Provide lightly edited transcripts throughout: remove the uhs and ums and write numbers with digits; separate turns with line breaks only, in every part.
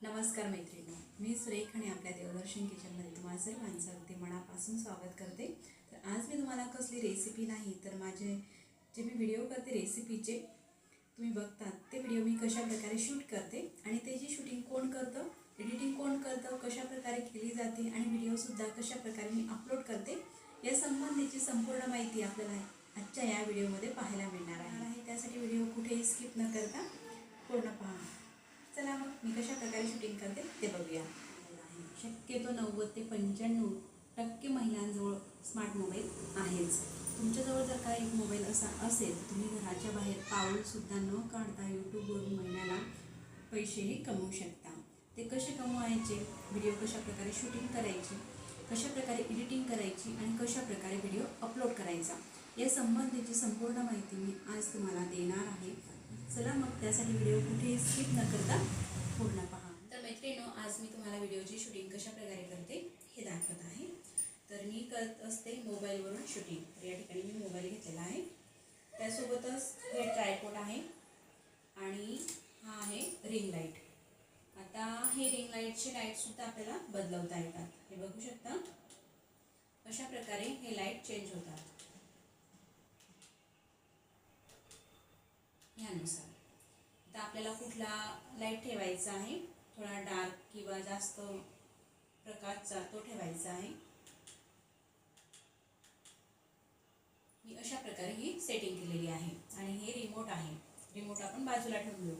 नमस्कार मैत्रिणी, मी सुरेख आणि आपल्या देवदर्शन किचनमध्ये तुम्हाला सर्वांचं अगदी मनापासून स्वागत करते। तर आज मी तुम्हाला कसली रेसिपी नाही तर माझे जे मी व्हिडिओ करते रेसिपीचे तुम्ही बघतात ते व्हिडिओ मी कशा प्रकारे शूट करते आणि त्याची शूटिंग कोण करतं, एडिटिंग कोण करतं, कशा प्रकारे केली जाते आणि व्हिडिओसुद्धा कशा प्रकारे मी अपलोड करते या संबंधीची संपूर्ण माहिती आपल्याला आजच्या या व्हिडिओमध्ये पाहायला मिळणार आहे। त्यासाठी व्हिडिओ कुठेही स्किप न करता पूर्ण पहा। चला मग मी कशा प्रकारे शूटिंग करते ते बघूया। शक्यतो 90 ते 95% महिलांजवळ स्मार्ट मोबाईल आहेच। तुमच्याजवळ जर का एक मोबाईल असा असेल तुम्ही घराच्या बाहेर पाऊलसुद्धा न काढता यूट्यूबवरून महिन्याला पैसेही कमवू शकता। ते कसे कमवायचे, व्हिडिओ कशा प्रकारे शूटिंग करायची, कशा प्रकारे एडिटिंग करायची आणि कशा प्रकारे व्हिडिओ अपलोड करायचा या संबंधीची संपूर्ण माहिती मी आज तुम्हाला देणार आहे। चला मग त्यासाठी व्हिडिओ कुठेही स्किप न करता पूर्ण पहा। तर मैत्रिणींनो, आज मी तुम्हाला व्हिडिओची शूटिंग कशा प्रकारे करते हे दाखवत आहे। तर मी करत असते मोबाईलवरून शूटिंग। तर या ठिकाणी मी मोबाईल घेतलेला आहे, त्यासोबतच हे ट्रायपॉड आहे आणि हा आहे रिंग लाईट। आता हे रिंग लाईटचे लाईटसुद्धा आपल्याला बदलवता येतात, हे बघू शकता। अशा प्रकारे हे लाईट चेंज होतात यानुसार। आता आपल्याला कुठला लाईट ठेवायचा आहे, थोडा डार्क किंवा जास्त प्रकाशचा तो ठेवायचा आहे। मी अशा प्रकारे ही सेटिंग केलेली आहे आणि हे रिमोट आहे, रिमोट आपण बाजूला ठेवून देऊ।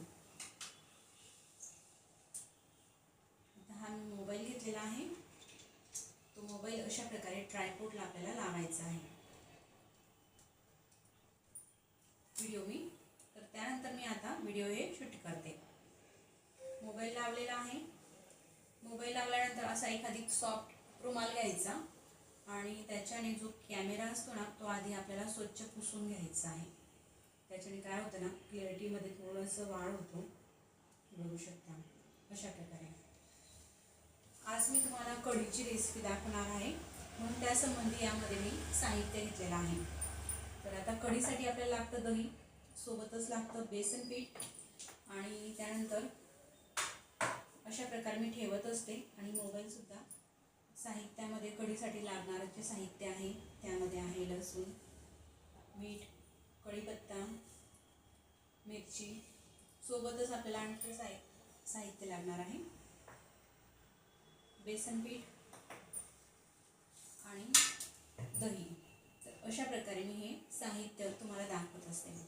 आता हा मी मोबाईल घेतलेला आहे, तो मोबाईल अशा प्रकारे ट्रायपॉडला आपल्याला लावायचा आहे। व्हिडिओ मी तर त्यानंतर मी आता व्हिडिओ हे शूट करते। मोबाईल लावलेला आहे, मोबाईल लावल्यानंतर असा एखादी सॉफ्ट रुमाल घ्यायचा आणि त्याच्याने जो कॅमेरा असतो ना तो आधी आपल्याला स्वच्छ पुसून घ्यायचा आहे। त्याच्याने काय होतं ना, क्लॅरिटीमध्ये थोडंसं वाढ होतो, बघू शकता अशा प्रकारे। आज मी तुम्हाला कढीची रेसिपी दाखवणार आहे, म्हणून त्यासंबंधी यामध्ये मी साहित्य घेतलेलं आहे। तर आता कढीसाठी आपल्याला लागतं दही, सोबतच लागतं बेसन पीठ आणि त्यानंतर अशा प्रकारे मी ठेवत असते। आणि मोबाईलसुद्धा साहित्यामध्ये कढीसाठी लागणारं जे साहित्य आहे त्यामध्ये आहे लसूण, मीठ, कढीपत्ता, मिरची, सोबतच आपल्याला आणखी साहित्य लागणार आहे बेसन पीठ आणि दही। तर अशा प्रकारे मी हे साहित्य तुम्हाला दाखवत असते।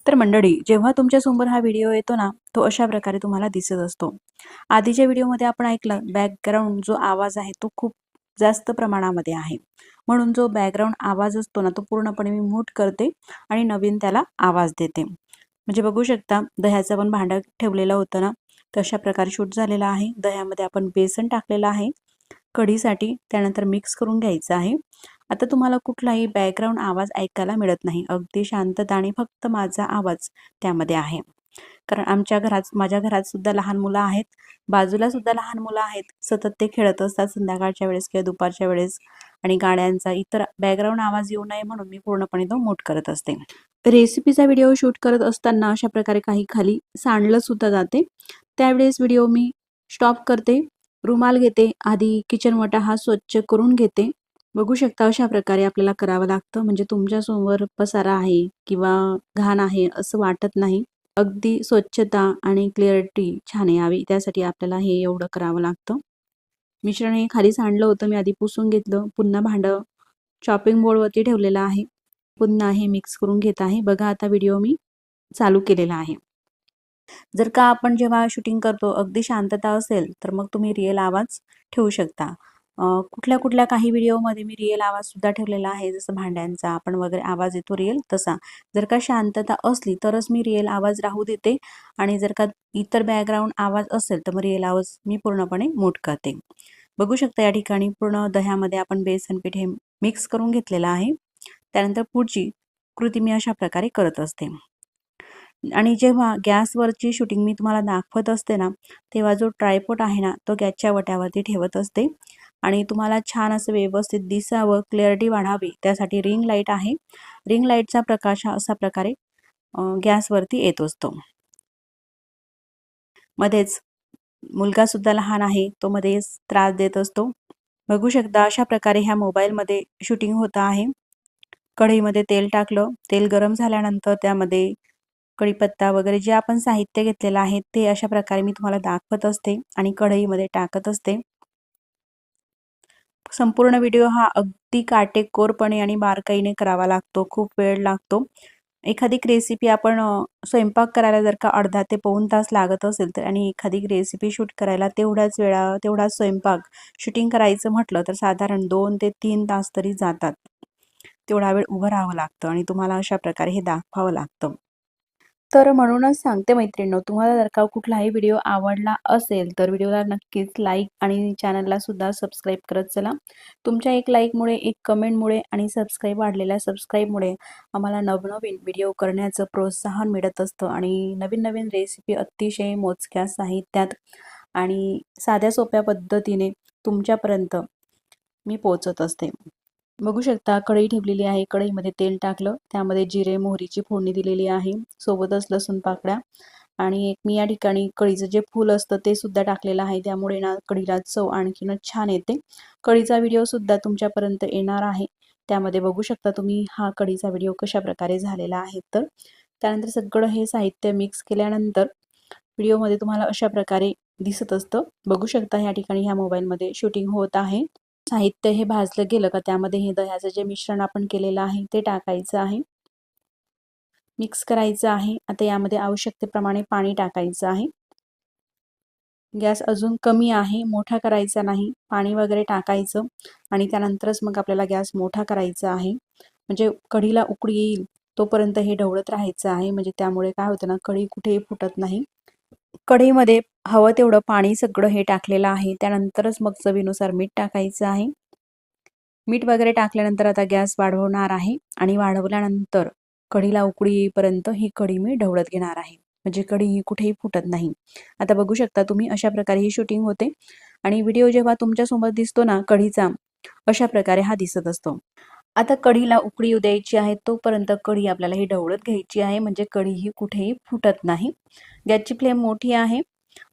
तर मंडळी, जेव्हा तुमच्यासमोर हा व्हिडिओ येतो ना तो अशा प्रकारे तुम्हाला दिसत असतो। आधीच्या व्हिडिओमध्ये आपण ऐकलं बॅकग्राऊंड जो आवाज आहे तो खूप जास्त प्रमाणामध्ये आहे, म्हणून जो बॅकग्राऊंड आवाज असतो ना तो पूर्णपणे मी म्यूट करते आणि नवीन त्याला आवाज देते। म्हणजे बघू शकता दह्याचं पण भांडं ठेवलेलं होतं ना तशा प्रकारे शूट झालेला आहे। दह्यामध्ये आपण बेसन टाकलेलं आहे कढीसाठी, त्यानंतर मिक्स करून घ्यायचं आहे। आता तुम्हाला कुठलाही बॅकग्राऊंड आवाज ऐकायला मिळत नाही, अगदी शांतता आणि फक्त माझा आवाज त्यामध्ये आहे। कारण माझ्या घरात सुद्धा लहान मुलं आहेत, बाजूला सुद्धा लहान मुलं आहेत, सतत ते खेळत असतात संध्याकाळच्या वेळेस किंवा दुपारच्या वेळेस, आणि गाड्यांचा इतर बॅकग्राऊंड आवाज येऊ नये म्हणून मी पूर्णपणे तो म्यूट करत असते। रेसिपीचा व्हिडिओ शूट करत असताना अशा प्रकारे काही खाली सांडलं सुद्धा जाते, त्यावेळेस व्हिडिओ मी स्टॉप करते, रुमाल घेते, आधी किचन वाटा हा स्वच्छ करून घेते। बघू शकता अशा प्रकारे आपल्याला करावं लागतं, म्हणजे तुमच्यासमोर पसारा आहे किंवा घाण आहे असं वाटत नाही। अगदी स्वच्छता आणि क्लिअरिटी छान यावी त्यासाठी आपल्याला हे एवढं करावं लागतं। मिश्रण हे खाली सांडलं होतं, मी आधी पुसून घेतलं, पुन्हा भांडं चॉपिंग बोर्डवरती ठेवलेलं आहे, पुन्हा हे मिक्स करून घेत आहे। बघा आता व्हिडिओ मी चालू केलेला आहे। जर का आपण जेव्हा शूटिंग करतो अगदी शांतता असेल तर मग तुम्ही रिअल आवाज ठेवू शकता। कुठल्या काही व्हिडिओमध्ये मी रिअल आवाज सुद्धा ठेवलेला आहे, जसं भांड्यांचा आपण वगैरे आवाज येतो रिअल तसा। जर का शांतता असली तरच मी रिअल आवाज राहू देते, आणि जर का इतर बॅकग्राऊंड आवाज असेल तर मग रिअल आवाज मी पूर्णपणे म्यूट करते। बघू शकता या ठिकाणी पूर्ण दह्यामध्ये आपण बेसन पीठ हे मिक्स करून घेतलेलं आहे। त्यानंतर पुढची कृती मी अशा प्रकारे करत असते। आणि जेव्हा गॅसवरची शूटिंग मी तुम्हाला दाखवत असते ना तेव्हा जो ट्रायपॉड आहे ना तो गॅसच्या वट्यावरती ठेवत असते, आणि तुम्हाला छान असं व्यवस्थित दिसावं, क्लॅरिटी वाढावी त्यासाठी रिंग लाईट आहे, रिंग लाईटचा प्रकाश हा असा प्रकारे गॅसवरती येत असतो। मध्येच मुलगा सुद्धा लहान आहे, तो मध्येच त्रास देत असतो. बघू शकता अशा प्रकारे ह्या मोबाईलमध्ये शूटिंग होत आहे. कढईमध्ये तेल टाकलं, तेल गरम झाल्यानंतर त्यामध्ये कढीपत्ता वगैरे जे आपण साहित्य घेतलेलं आहे ते अशा प्रकारे मी तुम्हाला दाखवत असते आणि कढईमध्ये टाकत असते. संपूर्ण व्हिडिओ हा अगदी काटेकोरपणे आणि बारकाईने करावा लागतो, खूप वेळ लागतो. एखादी रेसिपी आपण स्वयंपाक करायला जर का अर्धा ते पाऊण तास लागत असेल तर आणि एखादी रेसिपी शूट करायला तेवढाच स्वयंपाक शूटिंग करायचं म्हटलं तर साधारण 2 ते 3 तास तरी जातात. तेवढा वेळ उभं राहावं लागतं आणि तुम्हाला अशा प्रकारे हे दाखवावं लागतं. तर म्हणूनच सांगते मैत्रिणींनो, तुम्हाला जर का कुठलाही व्हिडिओ आवडला असेल तर व्हिडिओला नक्कीच लाईक आणि चॅनलला सुद्धा सबस्क्राईब करत चला. तुमच्या एक लाईकमुळे, एक कमेंटमुळे आणि वाढलेल्या सबस्क्राईबमुळे आम्हाला नवनवीन व्हिडिओ करण्याचं प्रोत्साहन मिळत असतं आणि नवीन नवीन रेसिपी अतिशय मोजक्या साहित्यात आणि साध्या सोप्या पद्धतीने तुमच्यापर्यंत मी पोहोचत असते. बघू शकता कढई ठेवलेली आहे, कढईमध्ये तेल टाकलं, त्यामध्ये जिरे मोहरीची फोडणी दिलेली आहे, सोबतच लसूण पाकळ्या आणि मी या ठिकाणी कढीचं जे फूल असतं ते सुद्धा टाकलेलं आहे. त्यामुळे ना कढीला चव आणखीनच छान येते. कढीचा व्हिडिओ सुद्धा तुमच्यापर्यंत येणार आहे. त्यामध्ये बघू शकता तुम्ही हा कढीचा व्हिडिओ कशा प्रकारे झालेला आहे. तर त्यानंतर सगळं हे साहित्य मिक्स केल्यानंतर व्हिडिओमध्ये तुम्हाला अशा प्रकारे दिसत असतं. बघू शकता या ठिकाणी ह्या मोबाईलमध्ये शूटिंग होत आहे. साहित्य हे भाजलं गेलं का त्यामध्ये हे दह्याचं जे मिश्रण आपण केलेलं आहे ते टाकायचं आहे, मिक्स करायचं आहे. आता यामध्ये आवश्यकतेप्रमाणे पाणी टाकायचं आहे. गॅस अजून कमी आहे, मोठा करायचा नाही. पाणी वगैरे टाकायचं आणि त्यानंतरच मग आपल्याला गॅस मोठा करायचा आहे. म्हणजे कढीला उकळी येईल तोपर्यंत हे ढवळत राहायचं आहे. म्हणजे त्यामुळे काय होतं ना, कढी कुठेही फुटत नाही. कढईमध्ये हवं तेवढं पाणी सगळं हे टाकलेलं आहे. त्यानंतरच मग चवीनुसार मीठ टाकायचं आहे. मीठ वगैरे टाकल्यानंतर आता गॅस वाढवणार आहे आणि वाढवल्यानंतर कढीला उकळी येईपर्यंत ही कढी मी ढवळत घेणार आहे. म्हणजे कढी ही कुठेही फुटत नाही. आता बघू शकता तुम्ही अशा प्रकारे ही शूटिंग होते आणि व्हिडिओ जेव्हा तुमच्यासमोर दिसतो ना कढीचा, अशा प्रकारे हा दिसत असतो. आता कढीला उकळी येऊ द्यायची आहे, तोपर्यंत कढी आपल्याला ही ढवळत घ्यायची आहे. म्हणजे कढी ही कुठेही फुटत नाही. गॅसची फ्लेम मोठी आहे.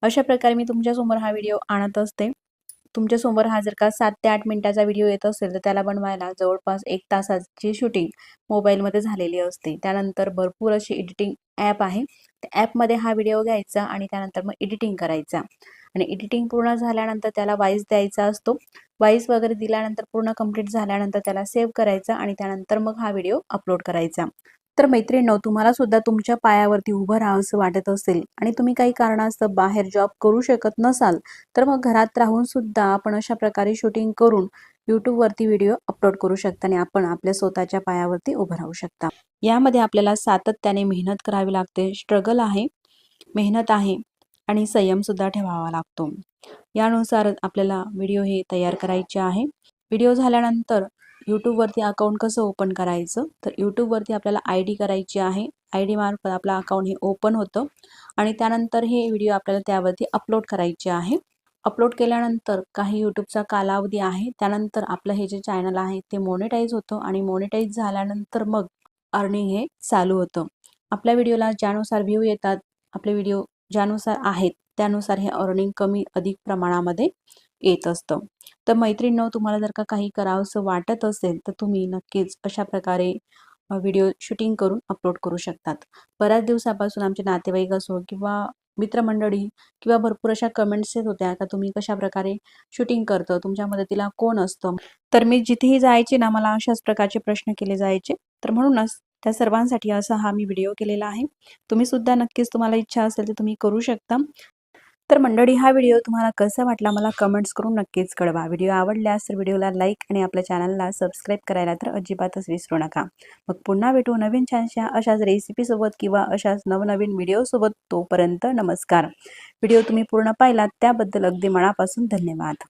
अशा प्रकारे मी तुमच्यासमोर हा व्हिडिओ आणत असते. तुमच्यासमोर हा जर का 7 ते 8 मिनिटाचा व्हिडिओ येत असेल तर त्याला बनवायला जवळपास 1 तासाची शूटिंग मोबाईलमध्ये झालेली असते. त्यानंतर भरपूर अशी एडिटिंग ॲप आहे. त्या ॲपमध्ये हा व्हिडिओ घ्यायचा आणि त्यानंतर मग एडिटिंग करायचा आणि एडिटिंग पूर्ण झाल्यानंतर त्याला वॉइस द्यायचा असतो. वॉइस वगैरे दिल्यानंतर पूर्ण कंप्लीट झाल्यानंतर त्याला सेव्ह करायचा आणि त्यानंतर मग हा व्हिडिओ अपलोड करायचा. तर मैत्रिणींनो, तुम्हाला सुद्धा तुमच्या पायावरती उभं राहावंसं वाटत असेल आणि तुम्ही काही कारणास्तव बाहेर जॉब करू शकत नसाल तर मग घरात राहून सुद्धा आपण अशा प्रकारे शूटिंग करून यूट्यूबवरती व्हिडिओ अपलोड करू शकता आणि आपण आपल्या स्वतःच्या पायावरती उभं राहू शकता. यामध्ये आपल्याला सातत्याने मेहनत करावी लागते, स्ट्रगल आहे, मेहनत आहे आणि संयम सुद्धा ठेवावा लागतो. यानुसार आपल्याला व्हिडिओ हे तयार करायचे आहे. व्हिडिओ झाल्यानंतर यूट्यूबवरती अकाउंट कसं ओपन करायचं, तर यूट्यूबवरती आपल्याला ID करायची आहे. ID मार्फत आपलं अकाउंट हे ओपन होतं आणि त्यानंतर हे व्हिडिओ आपल्याला त्यावरती अपलोड करायचे आहे. अपलोड केल्यानंतर काही यूट्यूबचा कालावधी आहे. त्यानंतर आपलं हे जे चॅनल आहे ते मोनेटाईज होतं आणि मोनेटाईज झाल्यानंतर मग अर्निंग हे चालू होतं. आपल्या व्हिडिओला ज्यानुसार व्ह्यू येतात, आपले व्हिडिओ ज्यानुसार आहेत त्यानुसार हे अर्निंग कमी अधिक प्रमाणामध्ये येत असतं. तर मैत्रिणींनो, तुम्हाला जर का काही करावंसं वाटत असेल तर तुम्ही नक्कीच अशा प्रकारे व्हिडिओ शूटिंग करून अपलोड करू शकतात. बऱ्याच दिवसापासून आमचे नातेवाईक असो किंवा मित्रमंडळी किंवा भरपूर अशा कमेंट्स येत होत्या का तुम्ही कशा प्रकारे शूटिंग करतं, तुमच्या मदतीला कोण असतं. तर मी जिथेही जायचे ना मला अशाच प्रकारचे प्रश्न केले जायचे. तर म्हणूनच त्या सर्वांसाठी असा हा मी व्हिडिओ केलेला आहे. तुम्ही सुद्धा नक्कीच तुम्हाला इच्छा असेल तर तुम्ही करू शकता. तर मंडळी, हा व्हिडिओ तुम्हाला कसा वाटला मला कमेंट्स करून नक्कीच कळवा. व्हिडिओ आवडल्यास तर व्हिडिओला लाईक आणि आपल्या चॅनलला सबस्क्राईब करायला तर अजिबातच विसरू नका. मग पुन्हा भेटू नवीन छानशा अशाच रेसिपीसोबत किंवा अशाच नवनवीन व्हिडिओसोबत. तोपर्यंत नमस्कार. व्हिडिओ तुम्ही पूर्ण पाहिलात त्याबद्दल अगदी मनापासून धन्यवाद.